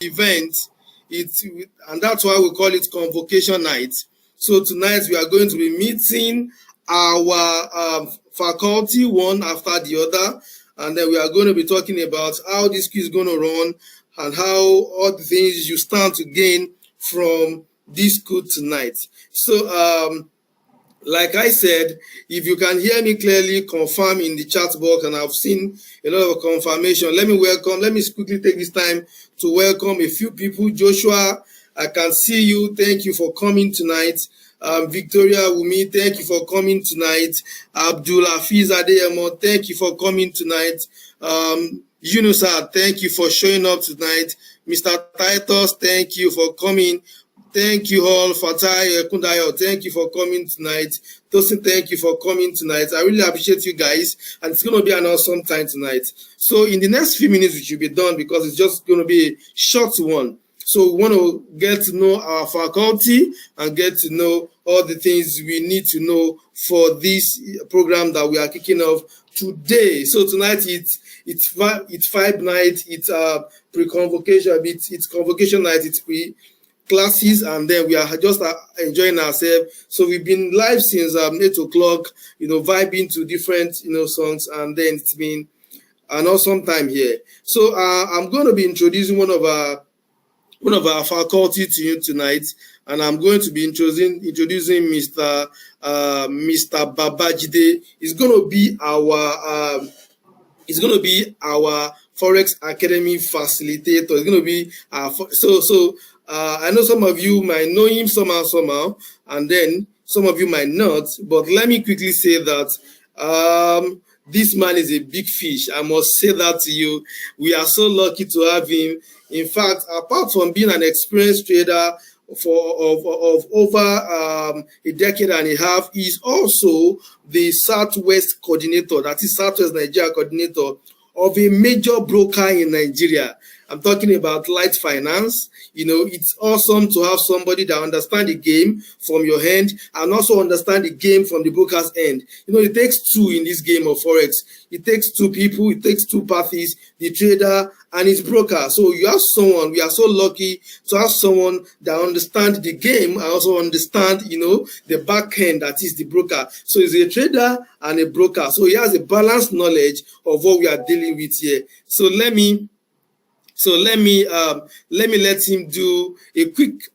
event. And that's why we call it convocation night. So tonight we are going to be meeting our faculty one after the other, and then we are going to be talking about how this quiz is going to run and how all the things you stand to gain from this school tonight. So like I said, if you can hear me clearly, confirm in the chat box, and I've seen a lot of confirmation. Let me quickly take this time to welcome a few people. Joshua, I can see you. Thank you for coming tonight. Victoria Wumi, thank you for coming tonight. Abdul Hafiz Adeyemo, thank you for coming tonight. Yunusa, thank you for showing up tonight. Mr. Titus, thank you for coming. Thank you all. Fatai Kundayo, thank you for coming tonight. Tosin, thank you for coming tonight. I really appreciate you guys, and it's going to be an awesome time tonight. So in the next few minutes, we should be done because it's just going to be a short one. So we want to get to know our faculty and get to know all the things we need to know for this program that we are kicking off today. So tonight it's 5 night, it's pre-convocation, it's convocation night, it's classes, and then we are just enjoying ourselves. So we've been live since 8 o'clock, vibing to different songs, and then it's been an awesome time here. So I'm going to be introducing one of our faculty to you tonight, and I'm going to be introducing Mr. Babajide. He's going to be our Forex Academy facilitator. It's going to be I know some of you might know him somehow, and then some of you might not. But let me quickly say that this man is a big fish. I must say that to you. We are so lucky to have him. In fact, apart from being an experienced trader of over a decade and a half, he's also the Southwest coordinator, that is Southwest Nigeria coordinator of a major broker in Nigeria. I'm talking about Light Finance. It's awesome to have somebody that understands the game from your end and also understand the game from the broker's end. It takes two in this game of Forex. It takes two people, it takes two parties, the trader and his broker. So you have someone, we are so lucky to have someone that understands the game and also understand, the back end, that is the broker. So he's a trader and a broker. So he has a balanced knowledge of what we are dealing with here. So let me let him do a quick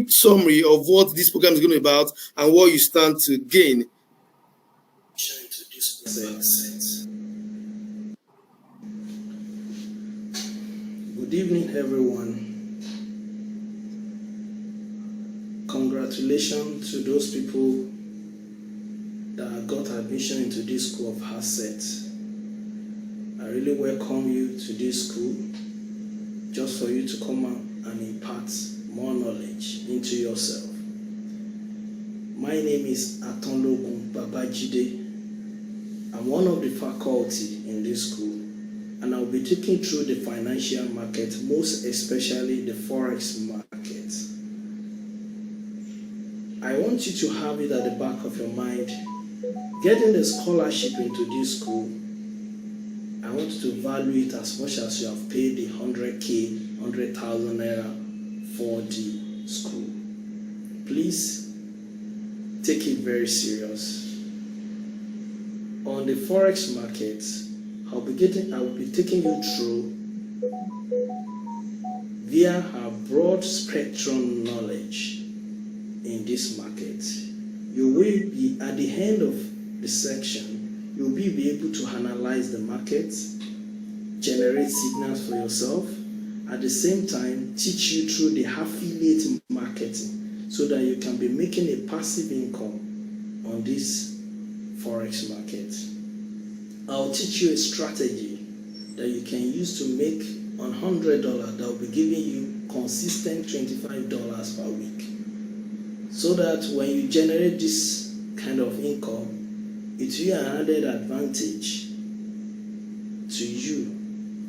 summary of what this program is going to be about and what you stand to gain. Good evening, everyone. Congratulations to those people that got admission into this school of assets. I really welcome you to this school just for you to come out and impart more knowledge into yourself. My name is Atonlogun Babajide. I'm one of the faculty in this school, and I'll be taking through the financial market, most especially the Forex market. I want you to have it at the back of your mind. Getting the scholarship into this school, I want you to value it as much as you have paid the 100,000 naira for the school. Please take it very serious. On the Forex market, I will be taking you through via our broad spectrum knowledge in this market. You will be at the end of the section. You'll be able to analyze the market, generate signals for yourself, at the same time teach you through the affiliate marketing so that you can be making a passive income on this Forex market. I'll teach you a strategy that you can use to make $100 that will be giving you consistent $25 per week, so that when you generate this kind of income, it will be an added advantage to you,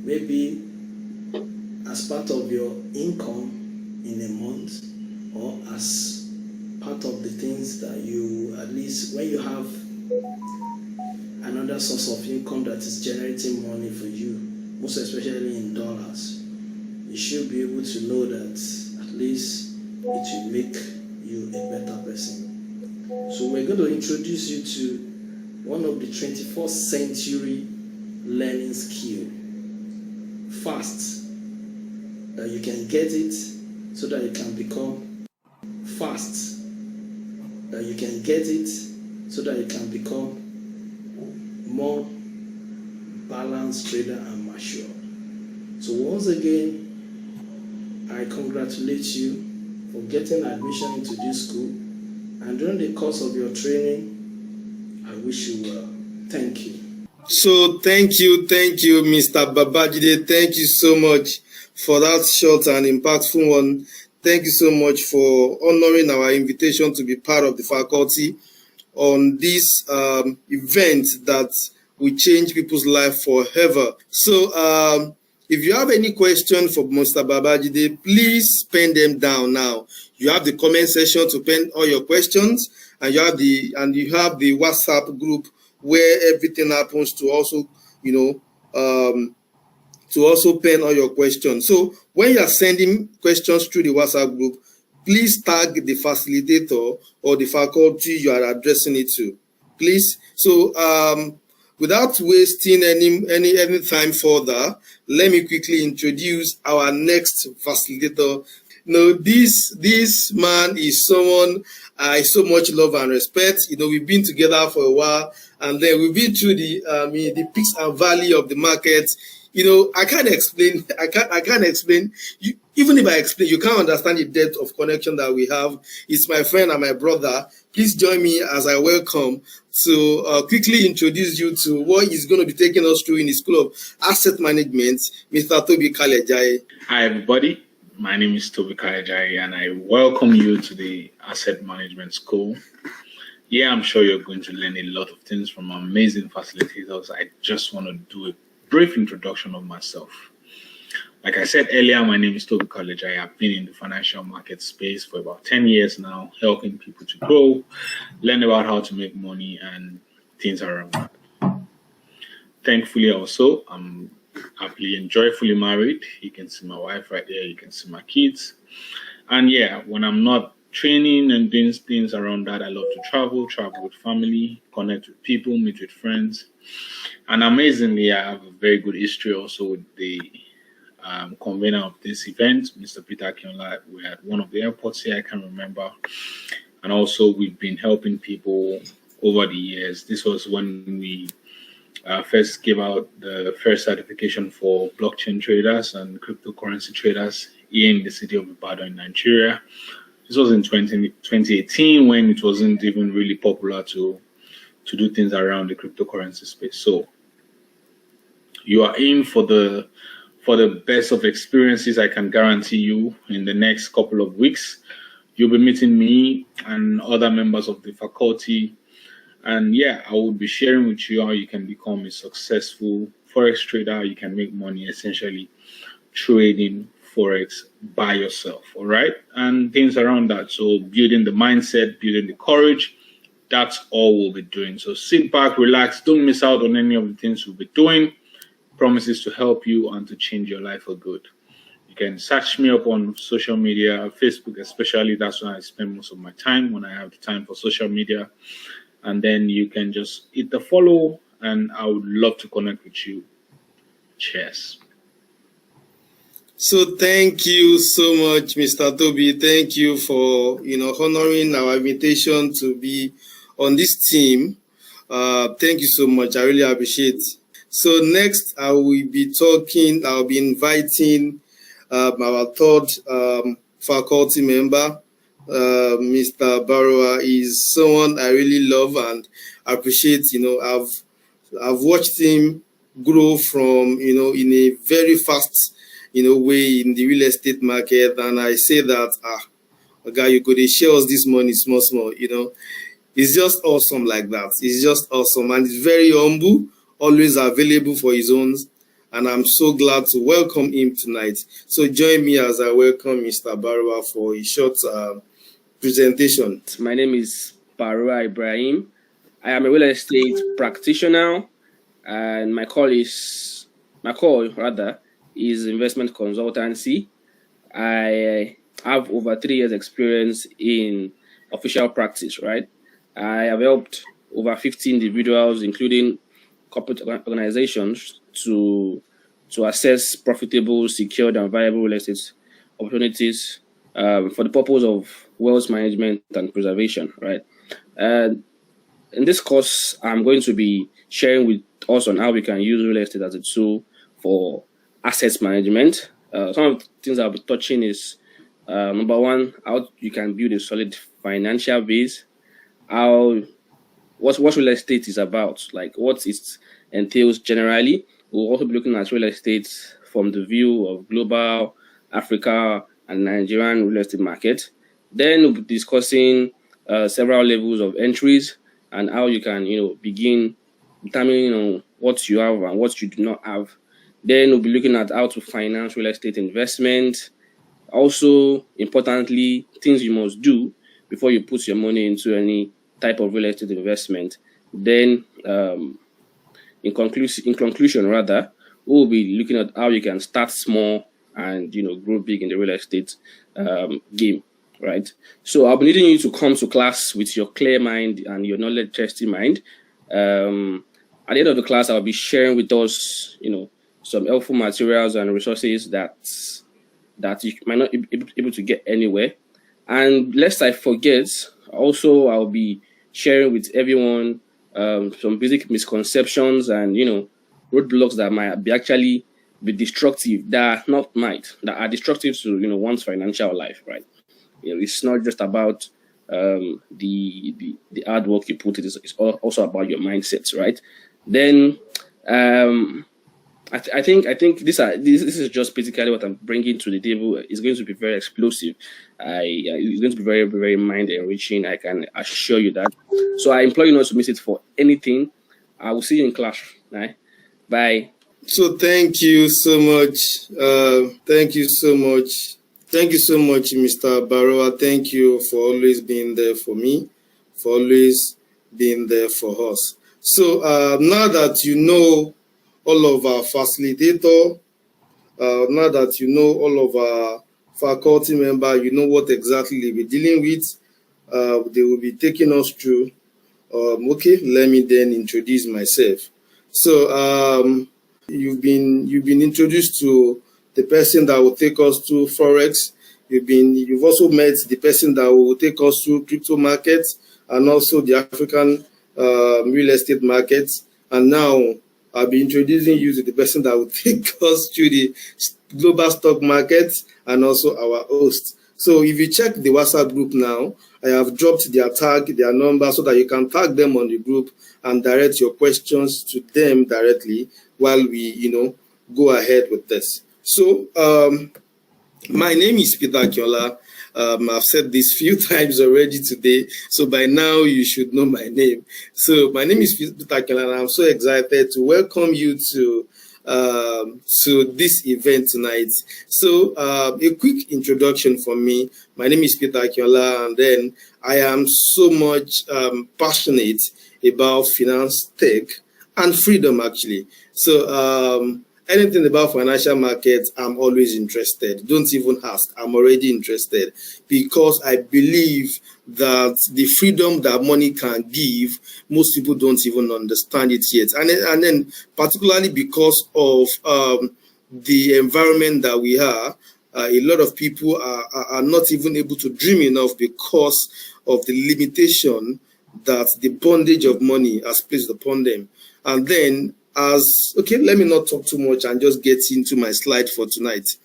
maybe as part of your income in a month, or as part of the things that you, at least when you have another source of income that is generating money for you most especially in dollars, you should be able to know that at least it will make you a better person. So we're going to introduce you to one of the 21st century learning skill. Fast. That you can get it so that you can become fast. That you can get it so that you can become more balanced trader and mature. So once again, I congratulate you for getting admission into this school, and during the course of your training, I wish you well. Thank you. So thank you, Mr. Babajide. Thank you so much for that short and impactful one. Thank you so much for honoring our invitation to be part of the faculty on this event that will change people's life forever. So if you have any question for Mr. Babajide, please pen them down now. You have the comment section to pen all your questions, and you have the WhatsApp group where everything happens to also, to also pen all your questions. So when you are sending questions through the WhatsApp group, please tag the facilitator or the faculty you are addressing it to, please. So without wasting any time further, let me quickly introduce our next facilitator. This man is someone I so much love and respect. We've been together for a while, and then we've been through the peaks and valley of the market. I can't explain. I can't explain. Even if I explain, you can't understand the depth of connection that we have. It's my friend and my brother. Please join me as I welcome to quickly introduce you to what he's going to be taking us through in the School of Asset Management, Mr. Toby Kalejaye. Hi, everybody. My name is Toby Kalejaye, and I welcome you to the Asset Management School. Yeah, I'm sure you're going to learn a lot of things from amazing facilitators. I just want to do a brief introduction of myself. Like I said earlier, my name is Toby Kalejaye. I've been in the financial market space for about 10 years now, helping people to grow, learn about how to make money and things around that. Thankfully, also, I'm happily and joyfully married. You can see my wife right there. You can see my kids. And yeah, when I'm not training and doing things around that, I love to travel with family, connect with people, meet with friends. And amazingly, I have a very good history also with the convener of this event, Mr. Peter Kionla. We're at one of the airports here, I can remember. And also, we've been helping people over the years. This was when we first gave out the first certification for blockchain traders and cryptocurrency traders here in the city of Ibadan in Nigeria. This was in 2018 when it wasn't even really popular to do things around the cryptocurrency space. So you are in for the best of experiences. I can guarantee you in the next couple of weeks, you'll be meeting me and other members of the faculty. And yeah, I will be sharing with you how you can become a successful Forex trader. You can make money essentially trading Forex by yourself, all right? And things around that. So building the mindset, building the courage, that's all we'll be doing. So sit back, relax, don't miss out on any of the things we'll be doing. Promises to help you and to change your life for good. You can search me up on social media, Facebook especially. That's where I spend most of my time when I have the time for social media. And then you can just hit the follow, and I would love to connect with you. Cheers. So thank you so much, Mr. Toby. Thank you for honoring our invitation to be on this team. Thank you so much. I really appreciate it. So next, I'll be inviting our third faculty member. Mr. Barrowa is someone I really love and appreciate. I've watched him grow from in a very fast way in the real estate market, and I say that guy, you could share us this money small. It's just awesome like that. It's just awesome, and he's very humble, always available for his own. And I'm so glad to welcome him tonight. So join me as I welcome Mr. Barrowa for a short presentation. My name is Barrowa Ibrahim. I am a real estate practitioner, and my call is my core rather is investment consultancy. I have over 3 years experience in official practice, right? I have helped over 50 individuals, including corporate organizations, to assess profitable, secured, and viable real estate opportunities for the purpose of wealth management and preservation, right? And in this course, I'm going to be sharing with us on how we can use real estate as a tool for assets management. Some of the things I'll be touching is number one, how you can build a solid financial base, how what real estate is about, like what it entails generally. We'll also be looking at real estate from the view of global, Africa, and Nigerian real estate market. Then we'll be discussing several levels of entries and how you can, begin determining what you have and what you do not have. Then we'll be looking at how to finance real estate investment. Also, importantly, things you must do before you put your money into any type of real estate investment. Then, in conclusion, rather, we'll be looking at how you can start small and grow big in the real estate game, right? So I'll be needing you to come to class with your clear mind and your knowledge thirsty mind. At the end of the class, I'll be sharing with us, some helpful materials and resources that you might not be able to get anywhere. And lest I forget, also I'll be sharing with everyone some basic misconceptions and roadblocks that might be destructive, that are destructive to one's financial life, right? It's not just about the hard work you put in, it's also about your mindset, right? Then I think this is just basically what I'm bringing to the table. It's going to be very explosive. It's going to be very, very mind enriching. I can assure you that. So I implore you not to miss it for anything. I will see you in class. Right? Bye. So thank you so much. Thank you so much. Thank you so much, Mr. Baroa. Thank you for always being there for me, for always being there for us. So now that you know all of our facilitator, now that you know all of our faculty member, you know what exactly they'll be dealing with. They will be taking us through. Okay, let me then introduce myself. So you've been introduced to the person that will take us through Forex. You've also met the person that will take us through crypto markets and also the African real estate markets. And now I'll be introducing you to the person that will take us through the global stock market and also our host. So if you check the WhatsApp group now, I have dropped their tag, their number, so that you can tag them on the group and direct your questions to them directly while we, go ahead with this. So my name is Peter Akinola. I've said this few times already today, so by now you should know my name. So my name is Peter Akinola, and I'm so excited to welcome you to this event tonight. So a quick introduction from me. My name is Peter Akinola, and then I am so much passionate about finance, tech, and freedom, actually. So anything about financial markets, I'm always interested. Don't even ask. I'm already interested because I believe that the freedom that money can give, most people don't even understand it yet. And then particularly because of the environment that we are, a lot of people are not even able to dream enough because of the limitation that the bondage of money has placed upon them. And then let me not talk too much and just get into my slide for tonight.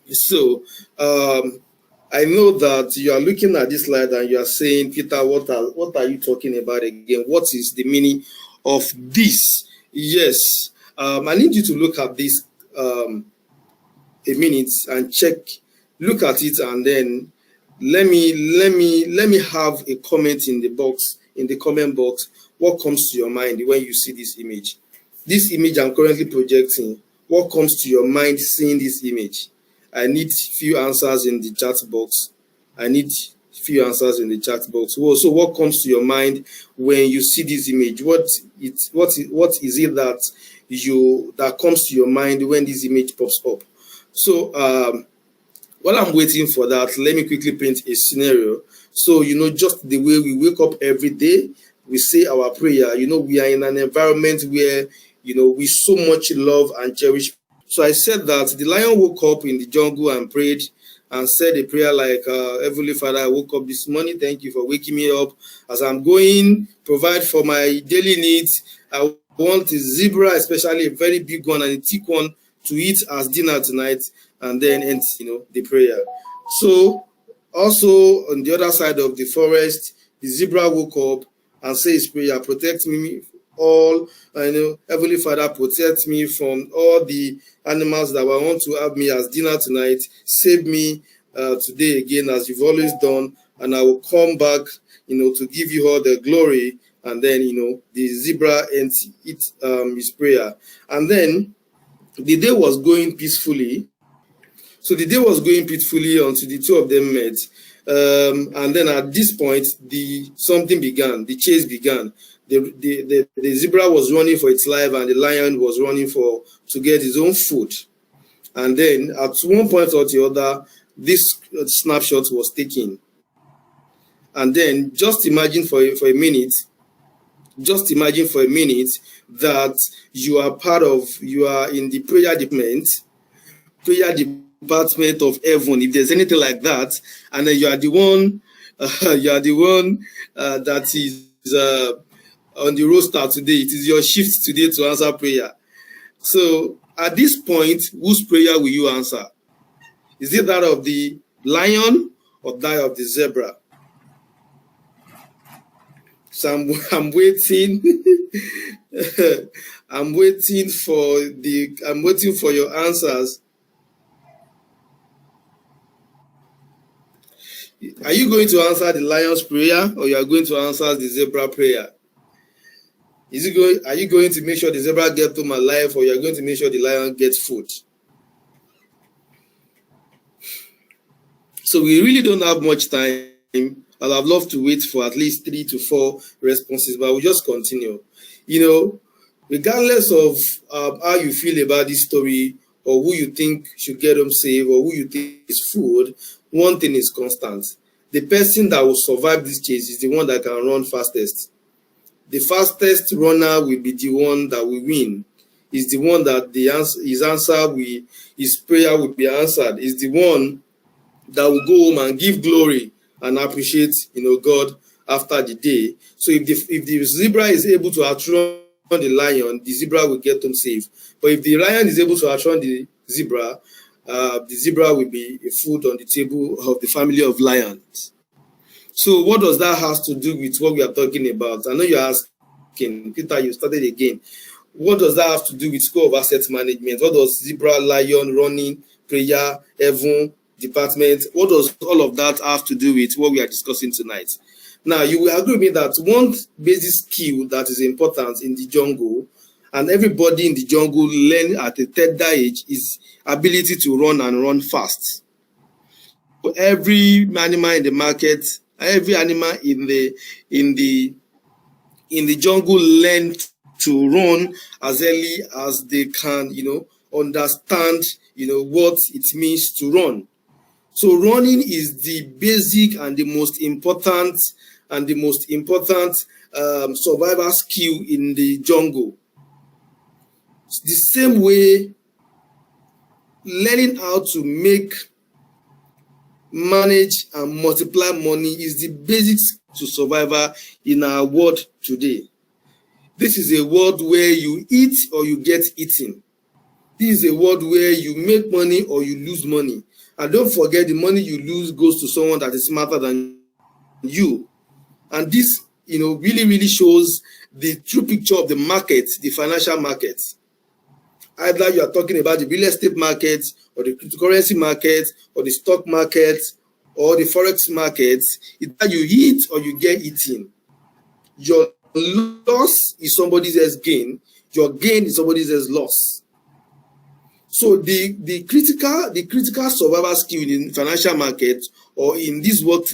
So I know that you are looking at this slide and you are saying, Peter, what are you talking about again? What is the meaning of this? Yes, I need you to look at this a minute and look at it, and then let me have a comment in the comment box. What comes to your mind when you see this image? This image I'm currently projecting, what comes to your mind seeing this image? I need few answers in the chat box. So what comes to your mind when you see this image? What is it that that comes to your mind when this image pops up. So while I'm waiting for that, let me quickly paint a scenario. So, just the way we wake up every day, we say our prayer. We are in an environment where, we so much love and cherish. So I said that the lion woke up in the jungle and prayed and said a prayer like, Heavenly Father, I woke up this morning. Thank you for waking me up. As I'm going, provide for my daily needs. I want a zebra, especially a very big one and a thick one, to eat as dinner tonight, and then end, the prayer. So also on the other side of the forest, the zebra woke up and said his prayer, protect me all, Heavenly Father, protect me from all the animals that will want to have me as dinner tonight. Save me today again, as you've always done, and I will come back, to give you all the glory. And then, the zebra ends his prayer. And then the day was going peacefully. So the day was going peacefully until the two of them met. And then at this point, something began. The chase began. The zebra was running for its life, and the lion was running to get his own food. And then at one point or the other, this snapshot was taken. And then just imagine for a minute that you are in the prayer department of heaven, if there's anything like that, and then you are the one that is on the roster today. It is your shift today to answer prayer. So at this point, whose prayer will you answer? Is it that of the lion or that of the zebra? So I'm waiting. I'm waiting for your answers. Are you going to answer the lion's prayer, or you are going to answer the zebra prayer? Are you going to make sure the zebra gets home alive, or you are going to make sure the lion gets food? So we really don't have much time. I'd have loved to wait for at least 3 to 4 responses, but we'll just continue. Regardless of how you feel about this story, or who you think should get home safe, or who you think is food, one thing is constant. The person that will survive this chase is the one that can run fastest. The fastest runner will be the one that will win. Is the one that his prayer will be answered. Is the one that will go home and give glory and appreciate, God after the day. So if the zebra is able to outrun the lion, the zebra will get home safe. But if the lion is able to outrun the zebra will be a food on the table of the family of lions. So what does that have to do with what we are talking about? I know you're asking, Peter, you started again. What does that have to do with School of Asset Management? What does zebra, lion, running, prayer, heaven, department, what does all of that have to do with what we are discussing tonight? Now, you will agree with me that one basic skill that is important in the jungle, and everybody in the jungle learn at a tender age, is ability to run fast. Every animal in the market, every animal in the jungle learn to run as early as they can, understand, what it means to run. So running is the basic and the most important survival skill in the jungle. It's the same way learning how to manage and multiply money is the basics to survival in our world today. This is a world where you eat or you get eaten. This is a world where you make money or you lose money. And don't forget, the money you lose goes to someone that is smarter than you. And this, really, really shows the true picture of the market, the financial market. Either you are talking about the real estate market, or the cryptocurrency market, or the stock market, or the forex market. Either you eat or you get eaten. Your loss is somebody else's gain. Your gain is somebody else's loss. So the critical survival skill in the financial market, or in this work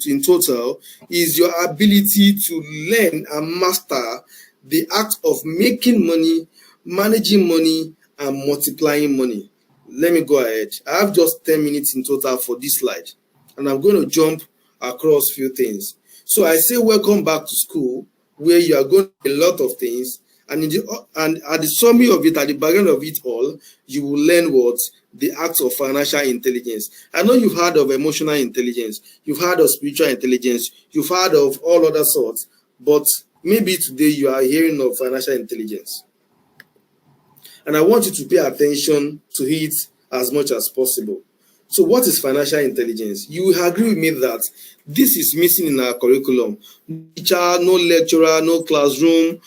in total, is your ability to learn and master the act of making money managing money and multiplying money. Let me go ahead. I have just 10 minutes in total for this slide, and I'm going to jump across few things. So I say welcome back to school, where you are going to learn a lot of things, and at the summary of it, at the background of it all, you will learn what? The acts of financial intelligence. I know you've heard of emotional intelligence, you've heard of spiritual intelligence, you've heard of all other sorts, but maybe today you are hearing of financial intelligence. And I want you to pay attention to it as much as possible. So what is financial intelligence? You will agree with me that this is missing in our curriculum. No teacher, no lecturer, no classroom,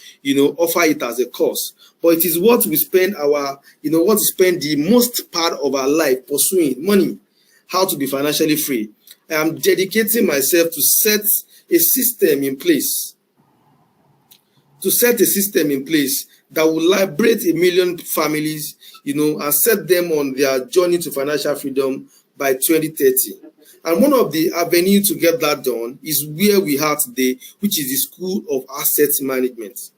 offer it as a course. But it is what we spend the most part of our life pursuing: money, how to be financially free. I am dedicating myself to set a system in place. That will liberate 1 million families, and set them on their journey to financial freedom by 2030. And one of the avenues to get that done is where we are today, which is the School of Asset Management.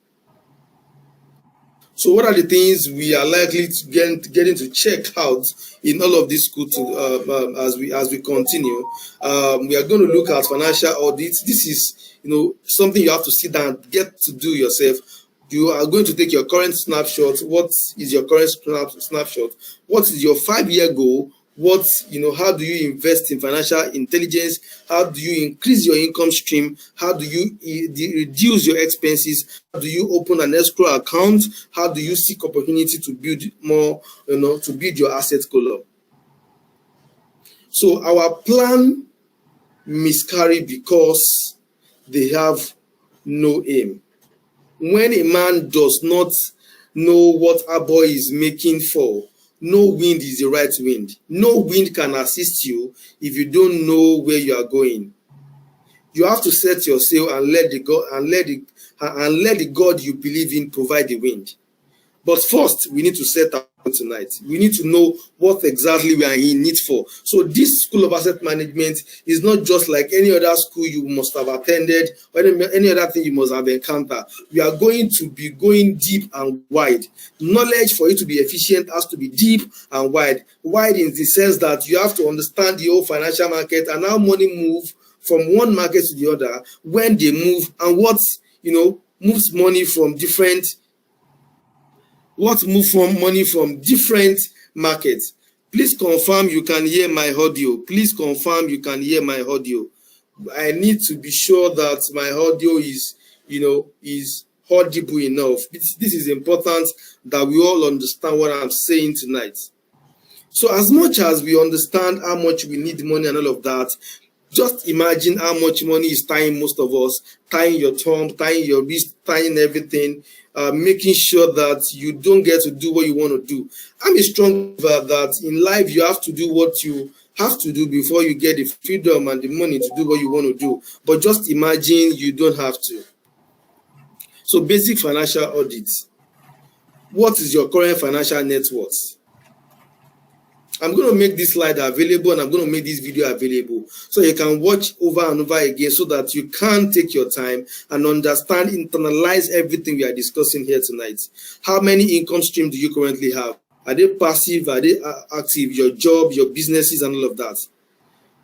So what are the things we are likely to getting to check out in all of this school as we continue? We are going to look at financial audits. This is something you have to sit down and get to do yourself. You are going to take your current snapshot. What is your current snapshot? What is your 5-year goal? How do you invest in financial intelligence? How do you increase your income stream? How do you reduce your expenses? How do you open an escrow account? How do you seek opportunity to build more, to build your asset column? So our plan miscarried because they have no aim. When a man does not know what a boy is making for, no wind is the right wind. No wind can assist you if you don't know where you are going. You have to set your sail and let the God you believe in provide the wind. But first, we need to set out tonight. We need to know what exactly we are in it for. So this School of Asset Management is not just like any other school you must have attended or any other thing you must have encountered. We are going to be going deep and wide. Knowledge, for it to be efficient, has to be deep and wide. Wide in the sense that you have to understand the whole financial market and how money moves from one market to the other, when they move, and what moves money from different markets. Please confirm you can hear my audio. I need to be sure that my audio is audible enough. This is important that we all understand what I'm saying tonight. So as much as we understand how much we need money and all of that, just imagine how much money is tying most of us, tying your thumb, tying your wrist, tying everything, making sure that you don't get to do what you want to do. I'm a strong believer that in life you have to do what you have to do before you get the freedom and the money to do what you want to do. But just imagine you don't have to. So basic financial audits. What is your current financial net worth? I'm going to make this slide available, and I'm going to make this video available so you can watch over and over again, so that you can take your time and understand, internalize everything we are discussing here tonight. How many income streams do you currently have? Are they passive? Are they active? Your job, your businesses, and all of that.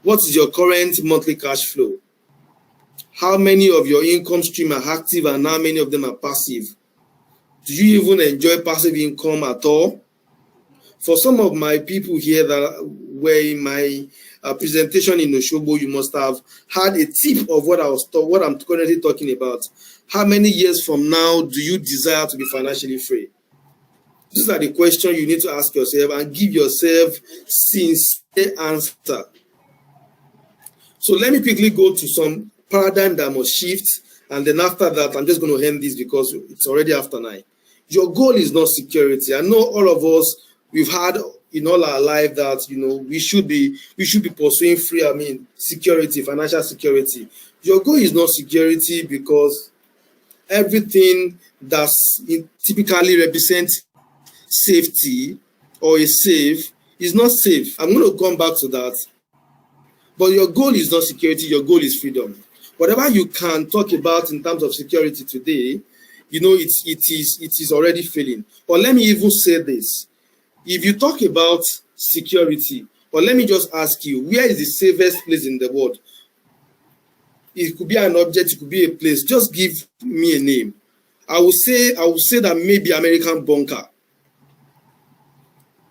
What is your current monthly cash flow? How many of your income streams are active and how many of them are passive? Do you even enjoy passive income at all? For some of my people here that were in my presentation in Oshobo, you must have had a tip of what I'm currently talking about. How many years from now do you desire to be financially free? These are the questions you need to ask yourself and give yourself sincere answer. So let me quickly go to some paradigm that must shift, and then after that, I'm just going to end this because it's already after 9. Your goal is not security. I know all of us, we've had in all our life that we should be pursuing security, financial security. Your goal is not security, because everything that typically represents safety or a safe is not safe. I'm going to come back to that. But your goal is not security, your goal is freedom. Whatever you can talk about in terms of security today it is already failing. Or let me even say this. If you talk about security, or let me just ask you, where is the safest place in the world? It could be an object, it could be a place. Just give me a name. I would say that maybe American bunker.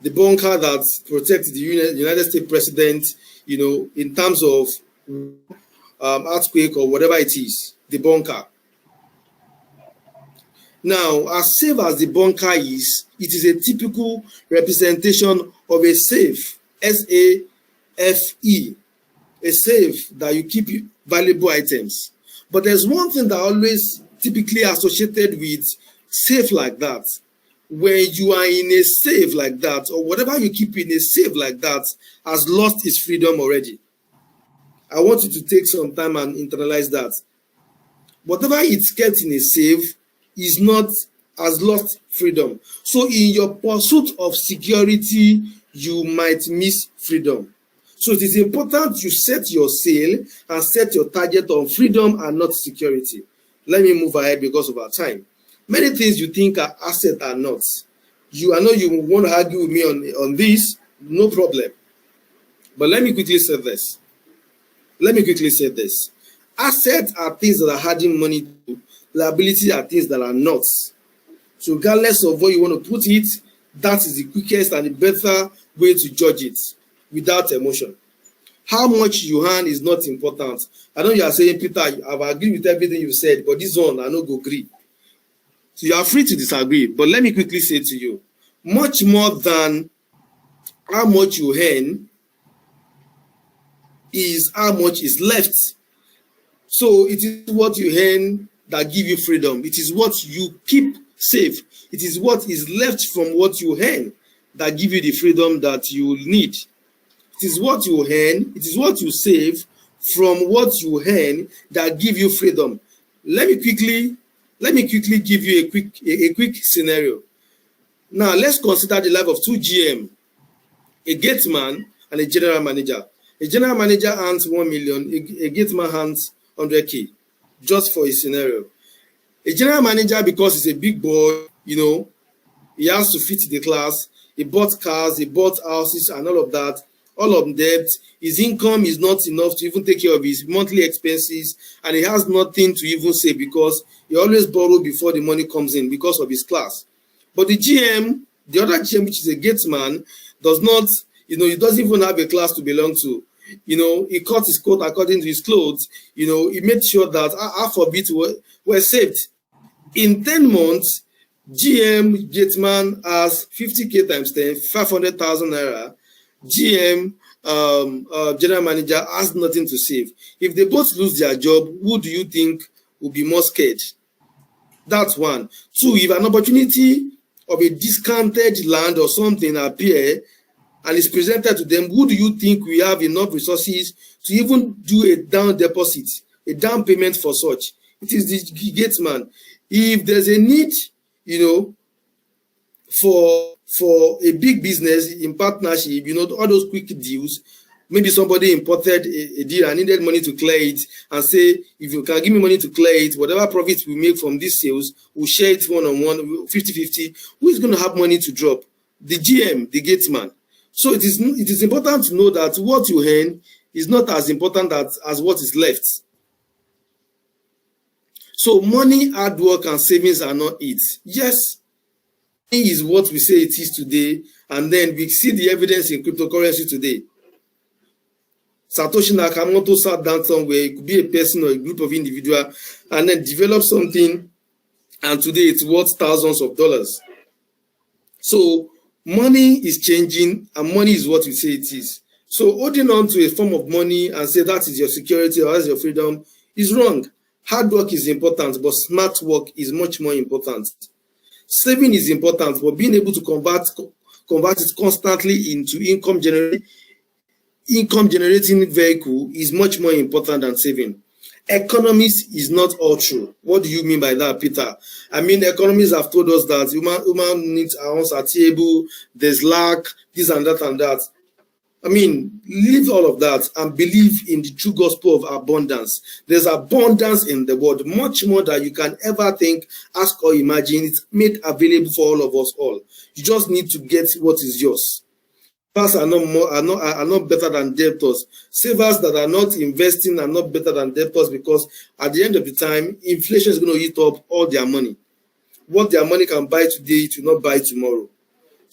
The bunker that protects the United States president, in terms of earthquake or whatever it is, the bunker. Now, as safe as the bunker is, it is a typical representation of a safe, S-A-F-E, a safe that you keep valuable items. But there's one thing that always typically associated with safe like that. When you are in a safe like that, or whatever you keep in a safe like that, has lost its freedom already. I want you to take some time and internalize that. Whatever it's kept in a safe has lost freedom. So in your pursuit of security, you might miss freedom. So it is important you set your sail and set your target on freedom and not security. Let me move ahead because of our time. Many things you think are asset are not. I know you want to argue with me on this, no problem. But let me quickly say this. Assets are things that are adding money to. Liability are things that are not. So regardless of what you want to put it, that is the quickest and the better way to judge it without emotion. How much you earn is not important. I know you are saying, Peter, I've agreed with everything you said, but this one I no go agree. So you are free to disagree, but let me quickly say to you, much more than how much you earn is how much is left. So it is what you earn that give you freedom. It is what you keep safe. It is what is left from what you earn that give you the freedom that you need. It is what you earn, it is what you save from what you earn that give you freedom. Let me quickly give you a quick scenario. Now let's consider the life of two GM, a gate man and a general manager. A general manager earns 1 million, a gate man earns 100K, just for a scenario. A general manager, because he's a big boy, he has to fit the class. He bought cars, he bought houses and all of that, all of debt. His income is not enough to even take care of his monthly expenses, and he has nothing to even save because he always borrows before the money comes in because of his class. But the GM, the other GM, which is a gate man, does not, he doesn't even have a class to belong to. He cut his coat according to his clothes. He made sure that half of it were saved. In 10 months, GM Gateman has 50K times 10, 500,000 naira. GM general manager has nothing to save. If they both lose their job, who do you think will be more scared? That's one. Two, if an opportunity of a discounted land or something appear and is presented to them, who do you think will have enough resources to even do a down deposit, a down payment for such? It is the gate man. If there's a need, for a big business in partnership, all those quick deals, maybe somebody imported a deal and needed money to clear it and say, if you can give me money to clear it, whatever profits we make from these sales, we'll share it one-on-one, 50-50. Who is going to have money to drop? The GM, the gate man. So it is important to know that what you earn is not as important as what is left. So money, hard work, and savings are not it. Yes, money is what we say it is today, and then we see the evidence in cryptocurrency today. Satoshi Nakamoto sat down somewhere, it could be a person or a group of individuals, and then develop something, and today it's worth thousands of dollars. So money is changing, and money is what we say it is. So holding on to a form of money and say that is your security or that's your freedom is wrong. Hard work is important, but smart work is much more important. Saving is important, but being able to convert it constantly into income generating vehicle is much more important than saving. Economics is not all true. What do you mean by that, Peter? I mean, economists have told us that human needs are unsatiable, there's lack, this and that and that. I mean, leave all of that and believe in the true gospel of abundance. There's abundance in the world, much more than you can ever think, ask, or imagine. It's made available for all of us all. You just need to get what is yours. Savers are not better than debtors. Savers that are not investing are not better than debtors, because at the end of the time, inflation is going to eat up all their money. What their money can buy today, it will not buy tomorrow.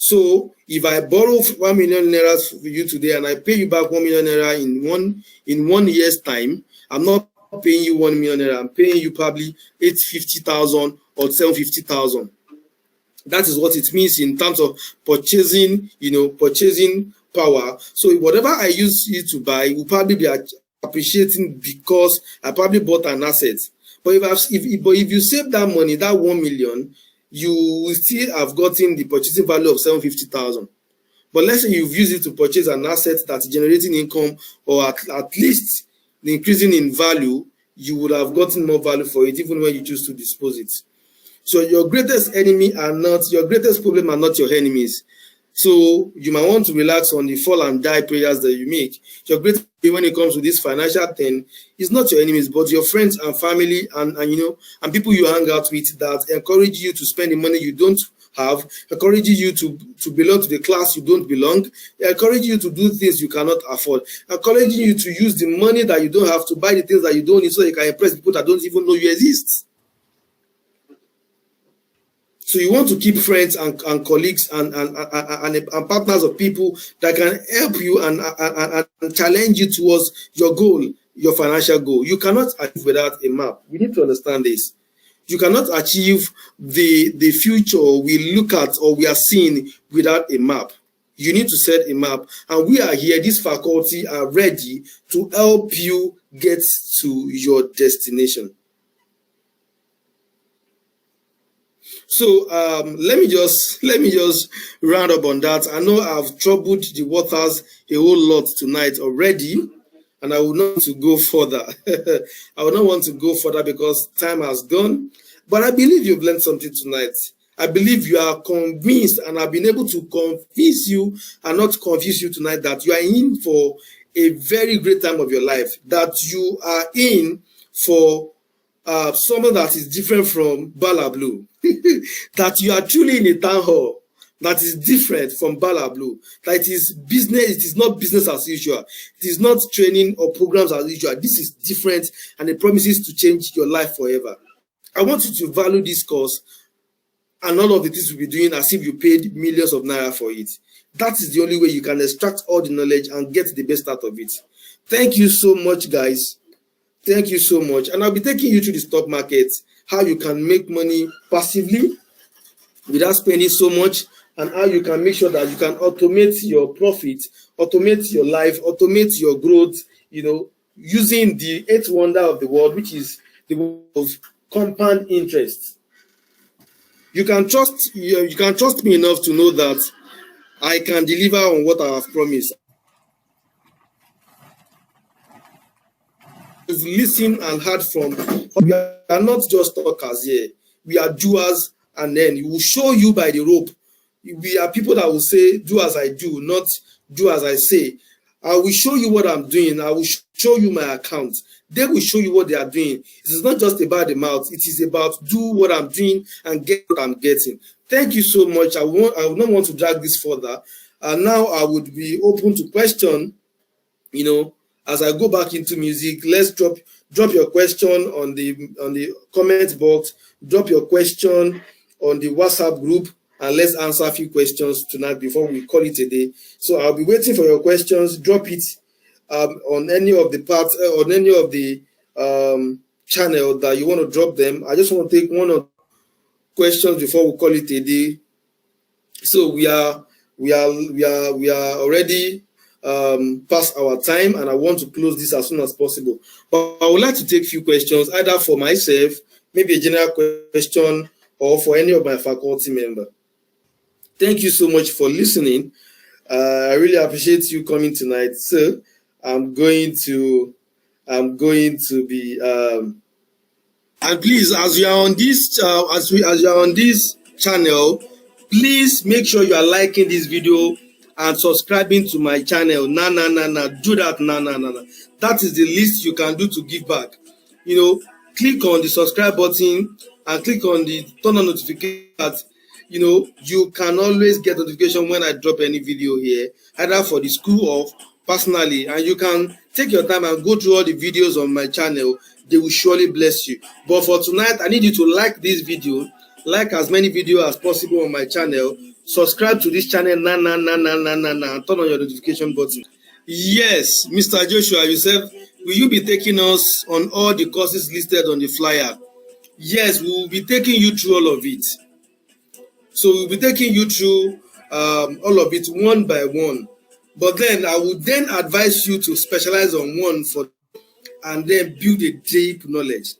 So if I borrow 1 million naira for you today and I pay you back 1 million naira in 1 year's time, I'm not paying you 1 million naira. I'm paying you probably 850,000 or 750,000. That is what it means in terms of purchasing, purchasing power. So whatever I use you to buy will probably be appreciating because I probably bought an asset. But if you save that money, that 1 million, you will still have gotten the purchasing value of 750,000. But let's say you've used it to purchase an asset that's generating income, or at least increasing in value, you would have gotten more value for it even when you choose to dispose it. So your greatest problem are not your enemies. So you might want to relax on the fall and die prayers that you make. Your greatest when it comes to this financial thing is not your enemies, but your friends and family and people you hang out with that encourage you to spend the money you don't have, encourage you to belong to the class you don't belong, encourage you to do things you cannot afford, encouraging you to use the money that you don't have to buy the things that you don't need so you can impress people that don't even know you exist. So you want to keep friends and colleagues and partners of people that can help you and challenge you towards your goal, your financial goal. You cannot achieve without a map. We need to understand this. You cannot achieve the future we look at or we are seeing without a map. You need to set a map. And we are here, this faculty are ready to help you get to your destination. So let me just round up on that. I know I've troubled the waters a whole lot tonight already, and I will not want to go further. I will not want to go further because time has gone. But I believe you've learned something tonight. I believe you are convinced, and I've been able to convince you and not confuse you tonight that you are in for a very great time of your life, that you are in for something that is different from Bala Blue, that you are truly in a town hall that is different from Bala Blue, that it is business, it is not business as usual, it is not training or programs as usual. This is different and it promises to change your life forever. I want you to value this course and all of the things you'll be doing as if you paid millions of naira for it. That is the only way you can extract all the knowledge and get the best out of it. Thank you so much, guys. Thank you so much. And I'll be taking you to the stock market, how you can make money passively without spending so much, and how you can make sure that you can automate your profit, automate your life, automate your growth, using the eighth wonder of the world, which is the world of compound interest. You can trust me enough to know that I can deliver on what I have promised. We've listened and heard from. We are not just talkers here. We are doers, and then we will show you by the rope. We are people that will say, do as I do, not do as I say. I will show you what I'm doing. I will show you my account. They will show you what they are doing. It is not just about the mouth. It is about do what I'm doing and get what I'm getting. Thank you so much. I would not want to drag this further. And now I would be open to question, as I go back into music. Let's drop your question on the comment box. Drop your question on the WhatsApp group, and let's answer a few questions tonight before we call it a day. So I'll be waiting for your questions. Drop it on any of the parts, on any of the channel that you want to drop them. I just want to take one or two questions before we call it a day. So we are already past our time, and I want to close this as soon as possible. But I would like to take a few questions, either for myself, maybe a general question, or for any of my faculty member. Thank you so much for listening. I really appreciate you coming tonight. So I'm going to be and please, as you are on this as you are on this channel, please make sure you are liking this video and subscribing to my channel. Nah, do that. Nah. That is the least you can do to give back. Click on the subscribe button and click on the turn on notification that you can always get notification when I drop any video here, either for the school or personally, and you can take your time and go through all the videos on my channel. They will surely bless you. But for tonight, I need you to like this video, like as many videos as possible on my channel, subscribe to this channel, and turn on your notification button. Yes, Mr. Joshua, yourself, will you be taking us on all the courses listed on the flyer? Yes, we will be taking you through all of it. So we'll be taking you through all of it one by one. But then I would then advise you to specialize on one and then build a deep knowledge.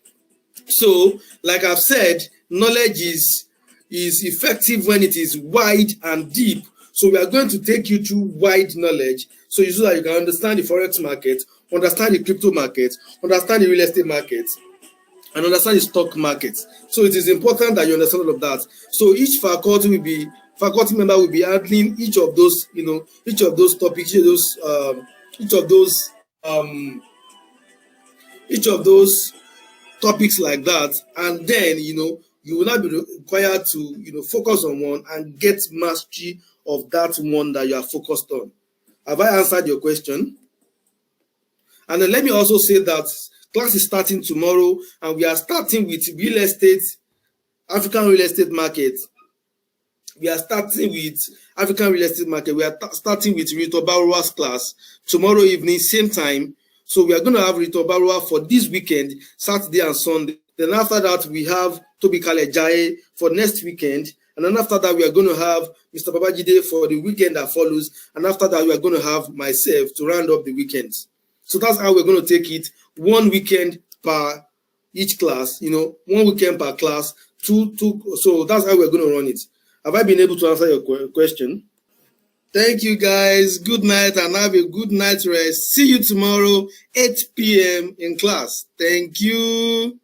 So, like I've said, knowledge is effective when it is wide and deep. So we are going to take you through wide knowledge so that you can understand the forex market, understand the crypto market, understand the real estate market, and understand the stock market. So it is important that you understand all of that. So each faculty member will be handling each of those topics, each of those topics like that, and then you will not be required to focus on one and get mastery of that one that you are focused on. Have I answered your question? And then let me also say that class is starting tomorrow, and we are starting with real estate, African real estate market. We are starting with African real estate market. We are starting with Rito Barua's class tomorrow evening, same time. So we are going to have Rito Barua for this weekend, Saturday and Sunday. Then after that, we have Tobi Kalejaye for next weekend. And then after that, we are going to have Mr. Babajide for the weekend that follows. And after that, we are going to have myself to round up the weekends. So that's how we're going to take it. 1 weekend per each class, 1 weekend per class, two. So that's how we're going to run it. Have I been able to answer your question? Thank you, guys. Good night and have a good night rest. See you tomorrow, 8 p.m. in class. Thank you.